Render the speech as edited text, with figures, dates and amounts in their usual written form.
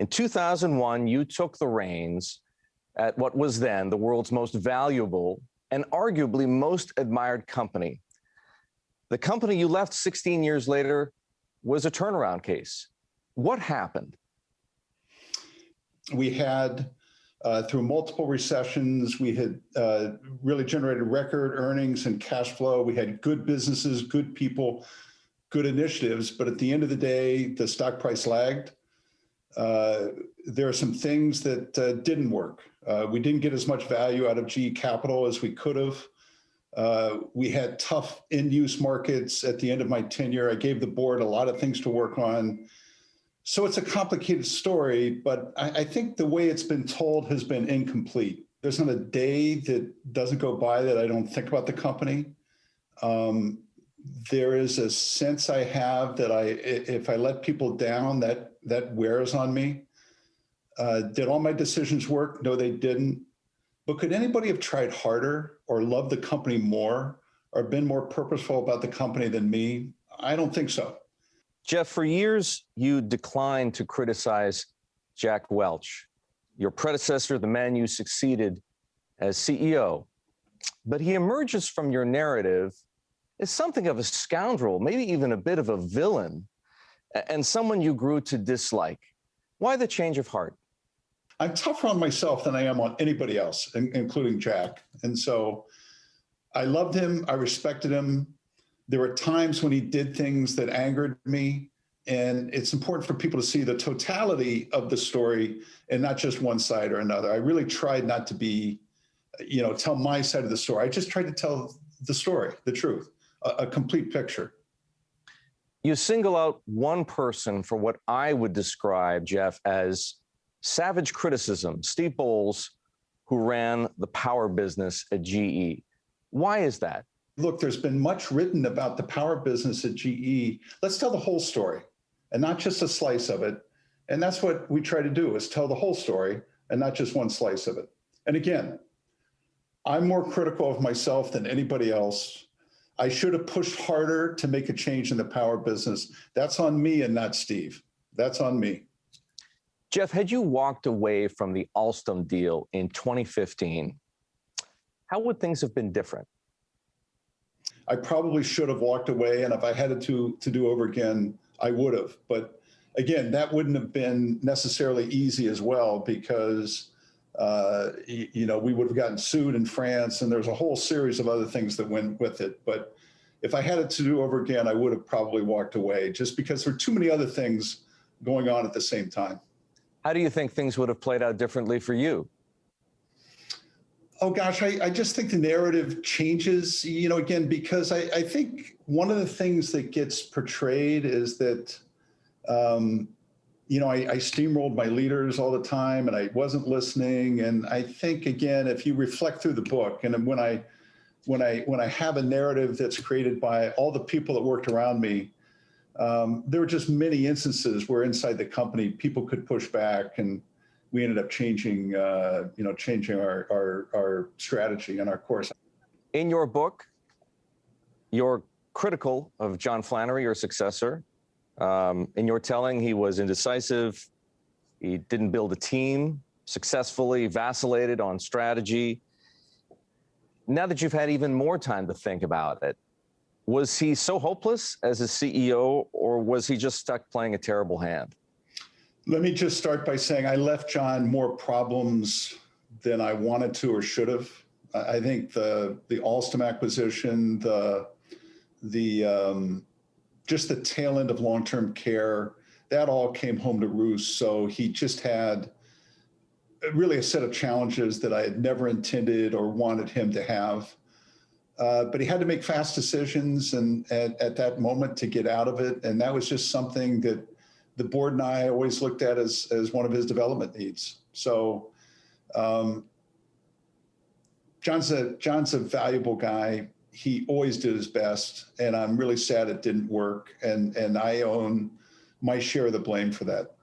In 2001, you took the reins at what was then the world's most valuable and arguably most admired company. The company you left 16 years later was a turnaround case. What happened? We had, through multiple recessions, we had really generated record earnings and cash flow. We had good businesses, good people, good initiatives, but at the end of the day, the stock price lagged. There are some things that didn't work. We didn't get as much value out of GE Capital as we could have. We had tough end-use markets at the end of my tenure. I gave the board a lot of things to work on. So it's a complicated story, but I think the way it's been told has been incomplete. There's not a day that doesn't go by that I don't think about the company. There is a sense I have that if I let people down, that wears on me. Did all my decisions work? No, they didn't. But could anybody have tried harder or loved the company more or been more purposeful about the company than me? I don't think so. Jeff, for years, you declined to criticize Jack Welch, your predecessor, the man you succeeded as CEO. But he emerges from your narrative as something of a scoundrel, maybe even a bit of a villain, and someone you grew to dislike. Why the change of heart? I'm tougher on myself than I am on anybody else, including Jack. And so I loved him. I respected him. There were times when he did things that angered me. And it's important for people to see the totality of the story and not just one side or another. I really tried not to be, tell my side of the story. I just tried to tell the story, the truth, a complete picture. You single out one person for what I would describe, Jeff, as savage criticism, Steve Bowles, who ran the power business at GE. Why is that? Look, there's been much written about the power business at GE. Let's tell the whole story and not just a slice of it. And that's what we try to do, is tell the whole story and not just one slice of it. And again, I'm more critical of myself than anybody else. I should have pushed harder to make a change in the power business. That's on me and not Steve. That's on me. Jeff, had you walked away from the Alstom deal in 2015, how would things have been different? I probably should have walked away, and if I had it to do over again, I would have. But again, that wouldn't have been necessarily easy as well, because we would have gotten sued in France, and there's a whole series of other things that went with it. But if I had it to do over again, I would have probably walked away, just because there were too many other things going on at the same time. How do you think things would have played out differently for you? Oh, gosh, I just think the narrative changes, again, because I think one of the things that gets portrayed is that, I steamrolled my leaders all the time and I wasn't listening. And I think, again, if you reflect through the book, and when I have a narrative that's created by all the people that worked around me, there were just many instances where inside the company people could push back, and we ended up changing our strategy and our course. In your book, you're critical of John Flannery, your successor. In your telling, he was indecisive. He didn't build a team successfully, vacillated on strategy. Now that you've had even more time to think about it, was he so hopeless as a CEO, or was he just stuck playing a terrible hand? Let me just start by saying I left John more problems than I wanted to or should have. I think the Alstom acquisition, just the tail end of long-term care, that all came home to roost. So he just had really a set of challenges that I had never intended or wanted him to have. But he had to make fast decisions and at that moment to get out of it. And that was just something that the board and I always looked at as one of his development needs. So John's a valuable guy. He always did his best, and I'm really sad it didn't work. And I own my share of the blame for that.